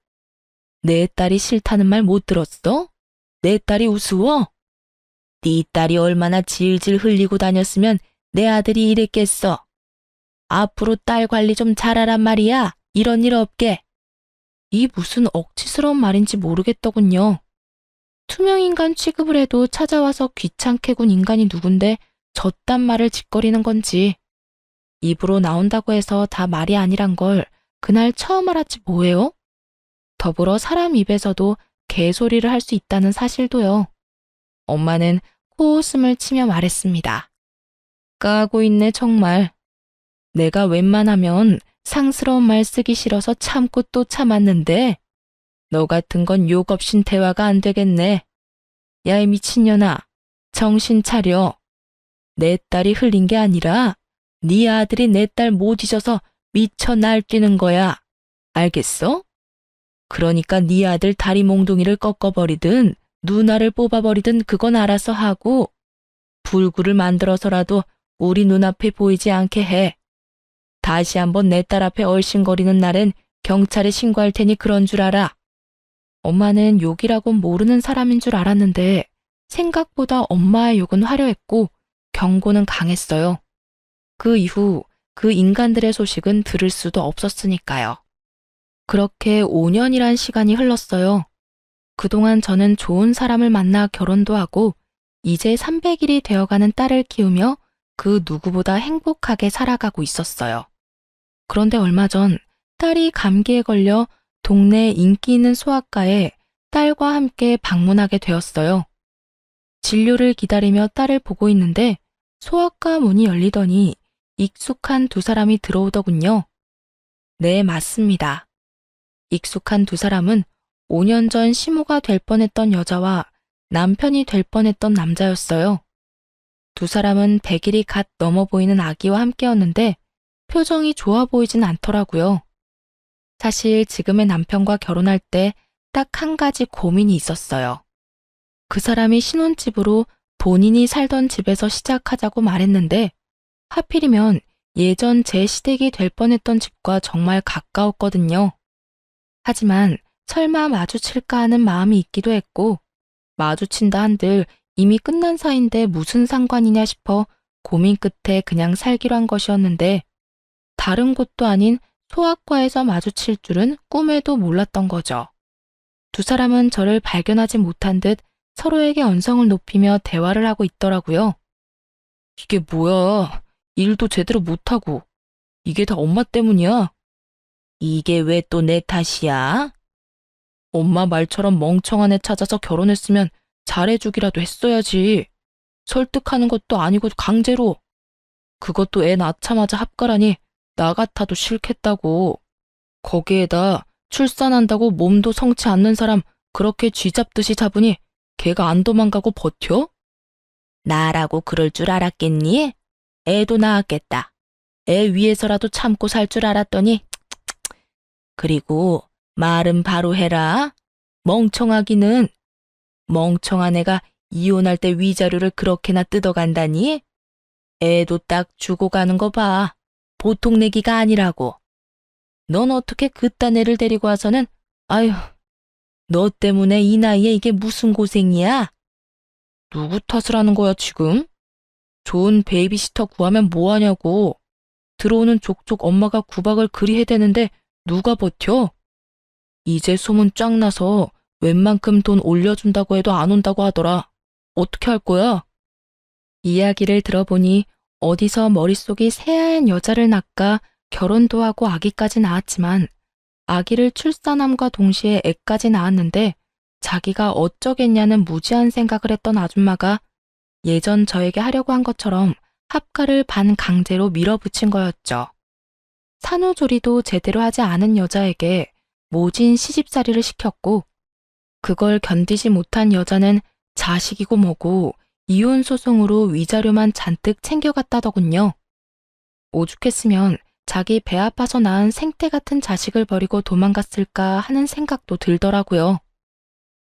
내 딸이 싫다는 말 못 들었어? 내 딸이 우스워? 네 딸이 얼마나 질질 흘리고 다녔으면 내 아들이 이랬겠어. 앞으로 딸 관리 좀 잘하란 말이야. 이런 일 없게. 이 무슨 억지스러운 말인지 모르겠더군요. 투명인간 취급을 해도 찾아와서 귀찮게 군 인간이 누군데 저딴 말을 짓거리는 건지. 입으로 나온다고 해서 다 말이 아니란 걸 그날 처음 알았지 뭐예요? 더불어 사람 입에서도 개소리를 할 수 있다는 사실도요. 엄마는 코웃음을 치며 말했습니다. 까고 있네 정말. 내가 웬만하면 상스러운 말 쓰기 싫어서 참고 또 참았는데 너 같은 건 욕 없인 대화가 안 되겠네. 야, 이 미친년아, 정신 차려. 내 딸이 흘린 게 아니라 네 아들이 내 딸 못 잊어서 미쳐 날뛰는 거야. 알겠어? 그러니까 네 아들 다리 몽둥이를 꺾어버리든 누나를 뽑아버리든 그건 알아서 하고 불구를 만들어서라도 우리 눈앞에 보이지 않게 해. 다시 한번 내 딸 앞에 얼씬거리는 날엔 경찰에 신고할 테니 그런 줄 알아. 엄마는 욕이라고 모르는 사람인 줄 알았는데 생각보다 엄마의 욕은 화려했고 경고는 강했어요. 그 이후 그 인간들의 소식은 들을 수도 없었으니까요. 그렇게 5년이란 시간이 흘렀어요. 그동안 저는 좋은 사람을 만나 결혼도 하고 이제 300일이 되어가는 딸을 키우며 그 누구보다 행복하게 살아가고 있었어요. 그런데 얼마 전 딸이 감기에 걸려 동네 인기 있는 소아과에 딸과 함께 방문하게 되었어요. 진료를 기다리며 딸을 보고 있는데 소아과 문이 열리더니 익숙한 두 사람이 들어오더군요. 네, 맞습니다. 익숙한 두 사람은 5년 전 시모가 될 뻔했던 여자와 남편이 될 뻔했던 남자였어요. 두 사람은 100일이 갓 넘어 보이는 아기와 함께였는데 표정이 좋아 보이진 않더라고요. 사실 지금의 남편과 결혼할 때 딱 한 가지 고민이 있었어요. 그 사람이 신혼집으로 본인이 살던 집에서 시작하자고 말했는데 하필이면 예전 제 시댁이 될 뻔했던 집과 정말 가까웠거든요. 하지만 설마 마주칠까 하는 마음이 있기도 했고 마주친다 한들 이미 끝난 사이인데 무슨 상관이냐 싶어 고민 끝에 그냥 살기로 한 것이었는데 다른 곳도 아닌 소아과에서 마주칠 줄은 꿈에도 몰랐던 거죠. 두 사람은 저를 발견하지 못한 듯 서로에게 언성을 높이며 대화를 하고 있더라고요. 이게 뭐야? 일도 제대로 못하고. 이게 다 엄마 때문이야. 이게 왜 또 내 탓이야? 엄마 말처럼 멍청한 애 찾아서 결혼했으면 잘해주기라도 했어야지. 설득하는 것도 아니고 강제로. 그것도 애 낳자마자 합가라니 나 같아도 싫겠다고. 거기에다 출산한다고 몸도 성치 않는 사람 그렇게 쥐잡듯이 잡으니 걔가 안 도망가고 버텨? 나라고 그럴 줄 알았겠니? 애도 낳았겠다. 애 위해서라도 참고 살 줄 알았더니 그리고 말은 바로 해라. 멍청하기는. 멍청한 애가 이혼할 때 위자료를 그렇게나 뜯어간다니? 애도 딱 주고 가는 거 봐. 보통 내기가 아니라고. 넌 어떻게 그딴 애를 데리고 와서는 아휴, 너 때문에 이 나이에 이게 무슨 고생이야? 누구 탓을 하는 거야 지금? 좋은 베이비시터 구하면 뭐하냐고. 들어오는 족족 엄마가 구박을 그리 해대는데 누가 버텨? 이제 소문 쫙 나서 웬만큼 돈 올려준다고 해도 안 온다고 하더라. 어떻게 할 거야? 이야기를 들어보니 어디서 머릿속이 새하얀 여자를 낳까 결혼도 하고 아기까지 낳았지만 아기를 출산함과 동시에 애까지 낳았는데 자기가 어쩌겠냐는 무지한 생각을 했던 아줌마가 예전 저에게 하려고 한 것처럼 합가를 반강제로 밀어붙인 거였죠. 산후조리도 제대로 하지 않은 여자에게 모진 시집살이를 시켰고 그걸 견디지 못한 여자는 자식이고 뭐고 이혼 소송으로 위자료만 잔뜩 챙겨갔다더군요. 오죽했으면 자기 배 아파서 낳은 생태 같은 자식을 버리고 도망갔을까 하는 생각도 들더라고요.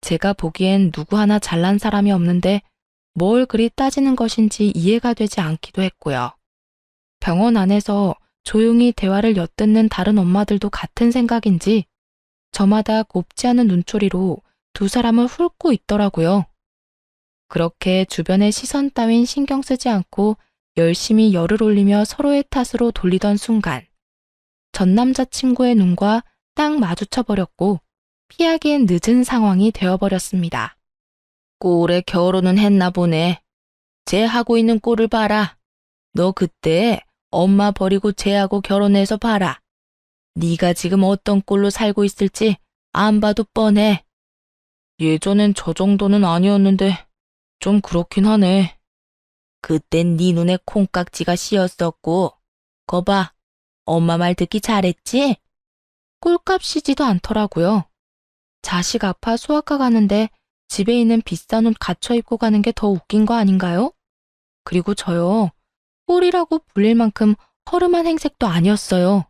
제가 보기엔 누구 하나 잘난 사람이 없는데 뭘 그리 따지는 것인지 이해가 되지 않기도 했고요. 병원 안에서 조용히 대화를 엿듣는 다른 엄마들도 같은 생각인지 저마다 곱지 않은 눈초리로 두 사람을 훑고 있더라고요. 그렇게 주변의 시선 따윈 신경 쓰지 않고 열심히 열을 올리며 서로의 탓으로 돌리던 순간 전 남자친구의 눈과 딱 마주쳐버렸고 피하기엔 늦은 상황이 되어버렸습니다. 꼴에 결혼은 했나 보네. 쟤 하고 있는 꼴을 봐라. 너 그때 엄마 버리고 쟤하고 결혼해서 봐라. 네가 지금 어떤 꼴로 살고 있을지 안 봐도 뻔해. 예전엔 저 정도는 아니었는데 좀 그렇긴 하네. 그땐 네 눈에 콩깍지가 씌었었고 거봐, 엄마 말 듣기 잘했지? 꼴값이지도 않더라고요. 자식 아파 소아과 가는데 집에 있는 비싼 옷 갖춰 입고 가는 게 더 웃긴 거 아닌가요? 그리고 저요, 꼴이라고 불릴 만큼 허름한 행색도 아니었어요.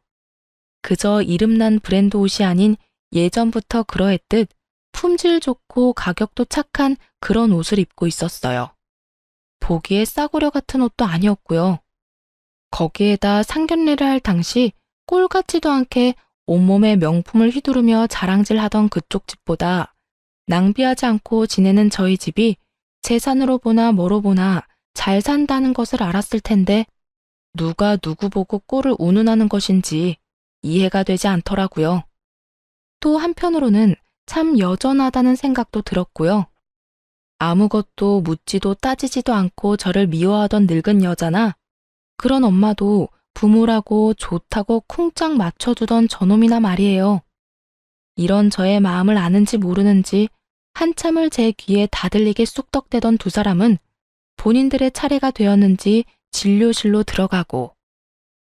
그저 이름난 브랜드 옷이 아닌 예전부터 그러했듯 품질 좋고 가격도 착한 그런 옷을 입고 있었어요. 보기에 싸구려 같은 옷도 아니었고요. 거기에다 상견례를 할 당시 꼴 같지도 않게 온몸에 명품을 휘두르며 자랑질하던 그쪽 집보다 낭비하지 않고 지내는 저희 집이 재산으로 보나 뭐로 보나 잘 산다는 것을 알았을 텐데 누가 누구 보고 꼴을 운운하는 것인지 이해가 되지 않더라고요. 또 한편으로는 참 여전하다는 생각도 들었고요. 아무것도 묻지도 따지지도 않고 저를 미워하던 늙은 여자나 그런 엄마도 부모라고 좋다고 쿵짝 맞춰주던 저놈이나 말이에요. 이런 저의 마음을 아는지 모르는지 한참을 제 귀에 다들리게 쑥덕대던 두 사람은 본인들의 차례가 되었는지 진료실로 들어가고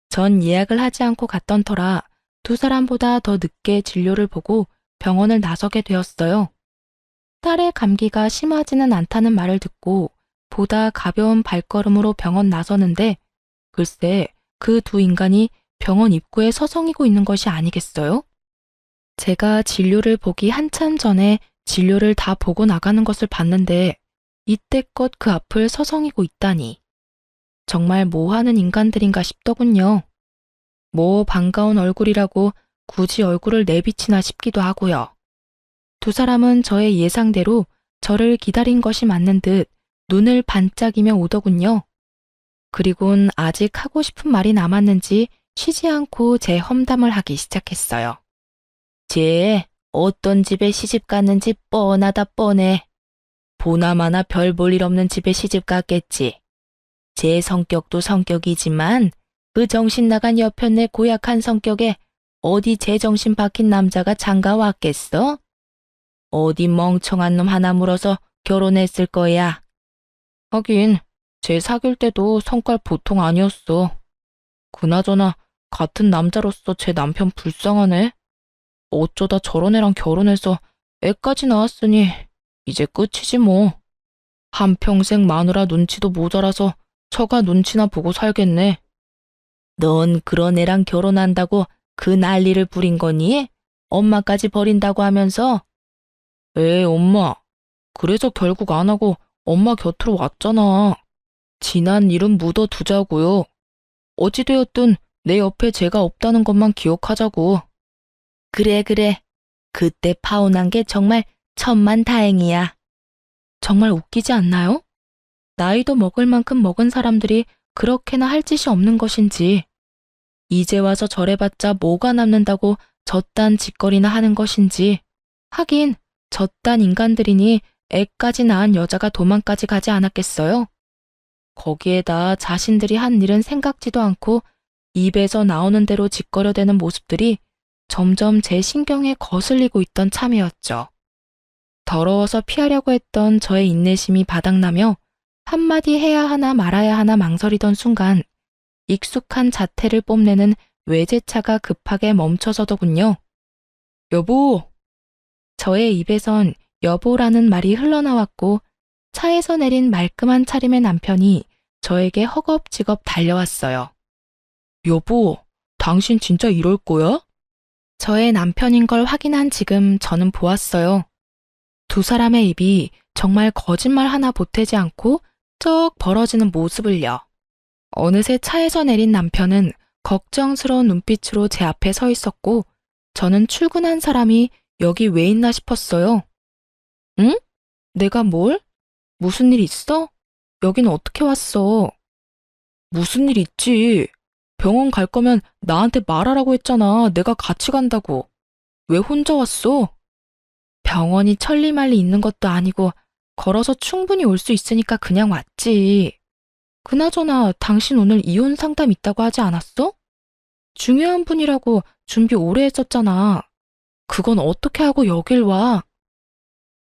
전 예약을 하지 않고 갔던 터라 두 사람보다 더 늦게 진료를 보고 병원을 나서게 되었어요. 딸의 감기가 심하지는 않다는 말을 듣고 보다 가벼운 발걸음으로 병원 나서는데 글쎄 그 두 인간이 병원 입구에 서성이고 있는 것이 아니겠어요? 제가 진료를 보기 한참 전에 진료를 다 보고 나가는 것을 봤는데 이때껏 그 앞을 서성이고 있다니. 정말 뭐 하는 인간들인가 싶더군요. 뭐 반가운 얼굴이라고 굳이 얼굴을 내비치나 싶기도 하고요. 두 사람은 저의 예상대로 저를 기다린 것이 맞는 듯 눈을 반짝이며 오더군요. 그리곤 아직 하고 싶은 말이 남았는지 쉬지 않고 제 험담을 하기 시작했어요. 쟤 어떤 집에 시집 갔는지 뻔하다 뻔해. 보나마나 별 볼 일 없는 집에 시집 갔겠지. 제 성격도 성격이지만 그 정신 나간 여편네 고약한 성격에 어디 제정신 박힌 남자가 장가 왔겠어? 어디 멍청한 놈 하나 물어서 결혼했을 거야. 하긴 제 사귈 때도 성깔 보통 아니었어. 그나저나 같은 남자로서 제 남편 불쌍하네. 어쩌다 저런 애랑 결혼해서 애까지 낳았으니 이제 끝이지 뭐. 한평생 마누라 눈치도 모자라서 처가 눈치나 보고 살겠네. 넌 그런 애랑 결혼한다고 그 난리를 부린 거니? 엄마까지 버린다고 하면서? 에이 엄마, 그래서 결국 안 하고 엄마 곁으로 왔잖아. 지난 일은 묻어두자고요. 어찌되었든 내 옆에 제가 없다는 것만 기억하자고. 그래. 그때 파혼한 게 정말 천만다행이야. 정말 웃기지 않나요? 나이도 먹을 만큼 먹은 사람들이 그렇게나 할 짓이 없는 것인지, 이제 와서 저래봤자 뭐가 남는다고 저딴 짓거리나 하는 것인지, 하긴 저딴 인간들이니 애까지 낳은 여자가 도망까지 가지 않았겠어요? 거기에다 자신들이 한 일은 생각지도 않고 입에서 나오는 대로 짓거려대는 모습들이 점점 제 신경에 거슬리고 있던 참이었죠. 더러워서 피하려고 했던 저의 인내심이 바닥나며 한마디 해야 하나 말아야 하나 망설이던 순간 익숙한 자태를 뽐내는 외제차가 급하게 멈춰서더군요. 여보! 저의 입에선 여보라는 말이 흘러나왔고 차에서 내린 말끔한 차림의 남편이 저에게 허겁지겁 달려왔어요. 여보, 당신 진짜 이럴 거야? 저의 남편인 걸 확인한 지금 저는 보았어요. 두 사람의 입이 정말 거짓말 하나 보태지 않고 쩍 벌어지는 모습을요. 어느새 차에서 내린 남편은 걱정스러운 눈빛으로 제 앞에 서 있었고 저는 출근한 사람이 여기 왜 있나 싶었어요. 응? 내가 뭘? 무슨 일 있어? 여긴 어떻게 왔어? 무슨 일 있지? 병원 갈 거면 나한테 말하라고 했잖아. 내가 같이 간다고. 왜 혼자 왔어? 병원이 천리말리 있는 것도 아니고 걸어서 충분히 올 수 있으니까 그냥 왔지. 그나저나 당신 오늘 이혼 상담 있다고 하지 않았어? 중요한 분이라고 준비 오래 했었잖아. 그건 어떻게 하고 여길 와?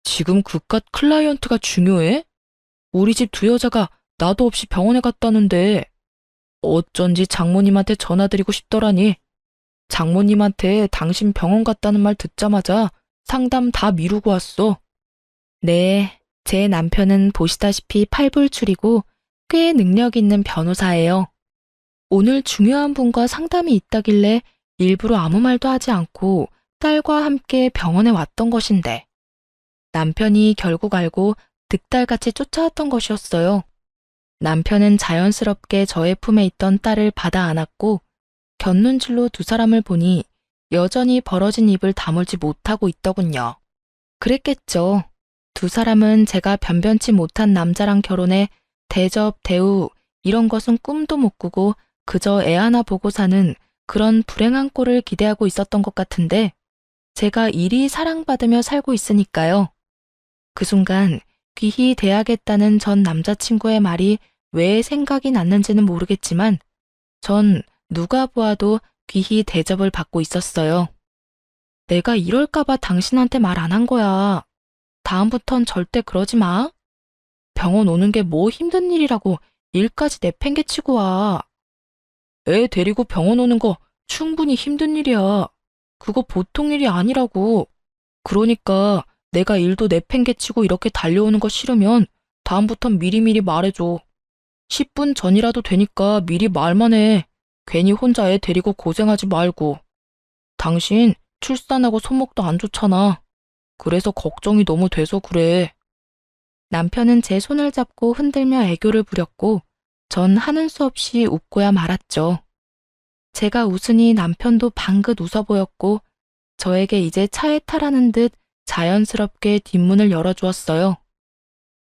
지금 그깟 클라이언트가 중요해? 우리 집 두 여자가 나도 없이 병원에 갔다는데 어쩐지 장모님한테 전화드리고 싶더라니. 장모님한테 당신 병원 갔다는 말 듣자마자 상담 다 미루고 왔어. 네, 제 남편은 보시다시피 팔불출이고 꽤 능력 있는 변호사예요. 오늘 중요한 분과 상담이 있다길래 일부러 아무 말도 하지 않고 딸과 함께 병원에 왔던 것인데 남편이 결국 알고 득달같이 쫓아왔던 것이었어요. 남편은 자연스럽게 저의 품에 있던 딸을 받아 안았고 곁눈질로 두 사람을 보니 여전히 벌어진 입을 다물지 못하고 있더군요. 그랬겠죠. 두 사람은 제가 변변치 못한 남자랑 결혼해 대접, 대우 이런 것은 꿈도 못 꾸고 그저 애 하나 보고 사는 그런 불행한 꼴을 기대하고 있었던 것 같은데 제가 이리 사랑받으며 살고 있으니까요. 그 순간 귀히 대하겠다는 전 남자친구의 말이 왜 생각이 났는지는 모르겠지만 전 누가 보아도 귀히 대접을 받고 있었어요. 내가 이럴까봐 당신한테 말 안 한 거야. 다음부턴 절대 그러지 마. 병원 오는 게 뭐 힘든 일이라고 일까지 내팽개치고 와. 애 데리고 병원 오는 거 충분히 힘든 일이야. 그거 보통 일이 아니라고. 그러니까 내가 일도 내팽개치고 이렇게 달려오는 거 싫으면 다음부턴 미리미리 말해줘. 10분 전이라도 되니까 미리 말만 해. 괜히 혼자 애 데리고 고생하지 말고. 당신 출산하고 손목도 안 좋잖아. 그래서 걱정이 너무 돼서 그래. 남편은 제 손을 잡고 흔들며 애교를 부렸고 전 하는 수 없이 웃고야 말았죠. 제가 웃으니 남편도 방긋 웃어 보였고 저에게 이제 차에 타라는 듯 자연스럽게 뒷문을 열어주었어요.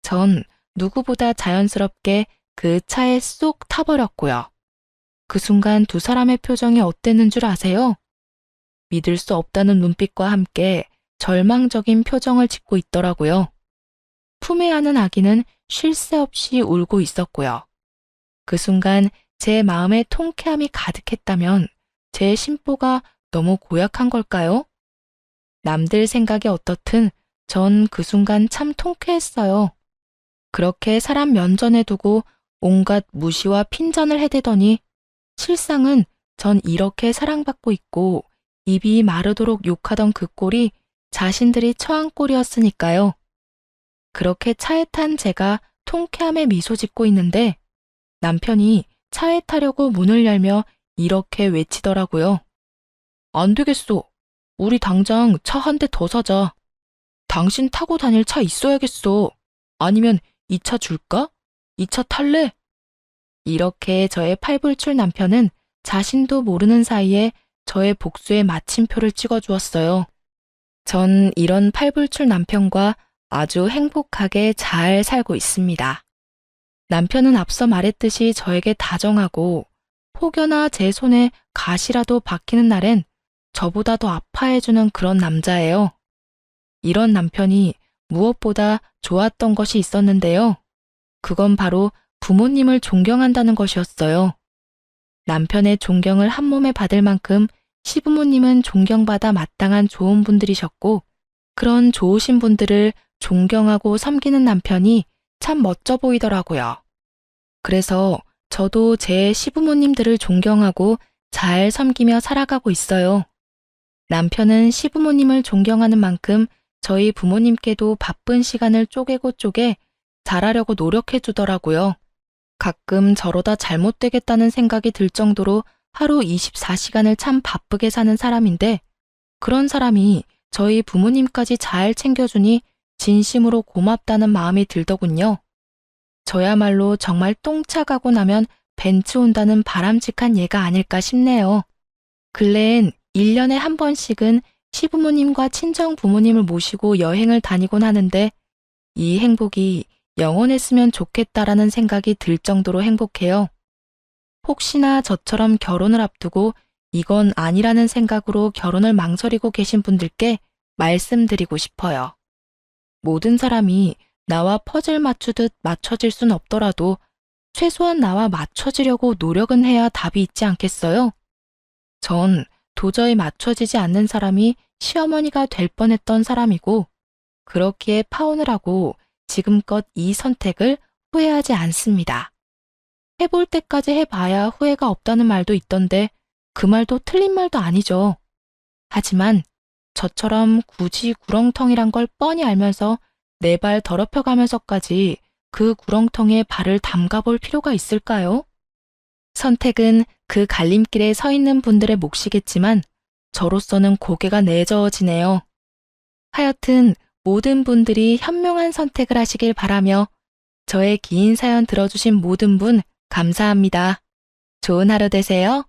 전 누구보다 자연스럽게 그 차에 쏙 타버렸고요. 그 순간 두 사람의 표정이 어땠는 줄 아세요? 믿을 수 없다는 눈빛과 함께 절망적인 표정을 짓고 있더라고요. 품에 안은 아기는 쉴 새 없이 울고 있었고요. 그 순간 제 마음에 통쾌함이 가득했다면 제 심보가 너무 고약한 걸까요? 남들 생각이 어떻든 전 그 순간 참 통쾌했어요. 그렇게 사람 면전에 두고 온갖 무시와 핀잔을 해대더니 실상은 전 이렇게 사랑받고 있고 입이 마르도록 욕하던 그 꼴이 자신들이 처한 꼴이었으니까요. 그렇게 차에 탄 제가 통쾌함에 미소 짓고 있는데 남편이 차에 타려고 문을 열며 이렇게 외치더라고요. 안 되겠어. 우리 당장 차 한 대 더 사자. 당신 타고 다닐 차 있어야겠어. 아니면 이 차 줄까? 이 차 탈래? 이렇게 저의 팔불출 남편은 자신도 모르는 사이에 저의 복수의 마침표를 찍어주었어요. 전 이런 팔불출 남편과 아주 행복하게 잘 살고 있습니다. 남편은 앞서 말했듯이 저에게 다정하고 혹여나 제 손에 가시라도 박히는 날엔 저보다 더 아파해주는 그런 남자예요. 이런 남편이 무엇보다 좋았던 것이 있었는데요. 그건 바로 부모님을 존경한다는 것이었어요. 남편의 존경을 한 몸에 받을 만큼 시부모님은 존경받아 마땅한 좋은 분들이셨고 그런 좋으신 분들을 존경하고 섬기는 남편이 참 멋져 보이더라고요. 그래서 저도 제 시부모님들을 존경하고 잘 섬기며 살아가고 있어요. 남편은 시부모님을 존경하는 만큼 저희 부모님께도 바쁜 시간을 쪼개고 쪼개 잘하려고 노력해 주더라고요. 가끔 저러다 잘못되겠다는 생각이 들 정도로 하루 24시간을 참 바쁘게 사는 사람인데 그런 사람이 저희 부모님까지 잘 챙겨주니 진심으로 고맙다는 마음이 들더군요. 저야말로 정말 똥차 가고 나면 벤츠 온다는 바람직한 예가 아닐까 싶네요. 근래엔 1년에 한 번씩은 시부모님과 친정 부모님을 모시고 여행을 다니곤 하는데 이 행복이 영원했으면 좋겠다라는 생각이 들 정도로 행복해요. 혹시나 저처럼 결혼을 앞두고 이건 아니라는 생각으로 결혼을 망설이고 계신 분들께 말씀드리고 싶어요. 모든 사람이 나와 퍼즐 맞추듯 맞춰질 순 없더라도 최소한 나와 맞춰지려고 노력은 해야 답이 있지 않겠어요? 전 도저히 맞춰지지 않는 사람이 시어머니가 될 뻔했던 사람이고 그렇기에 파혼을 하고 지금껏 이 선택을 후회하지 않습니다. 해볼 때까지 해봐야 후회가 없다는 말도 있던데 그 말도 틀린 말도 아니죠. 하지만 저처럼 굳이 구렁텅이란 걸 뻔히 알면서 내 발 더럽혀가면서까지 그 구렁텅이에 발을 담가볼 필요가 있을까요? 선택은 그 갈림길에 서 있는 분들의 몫이겠지만 저로서는 고개가 내저어지네요. 하여튼 모든 분들이 현명한 선택을 하시길 바라며 저의 긴 사연 들어주신 모든 분 감사합니다. 좋은 하루 되세요.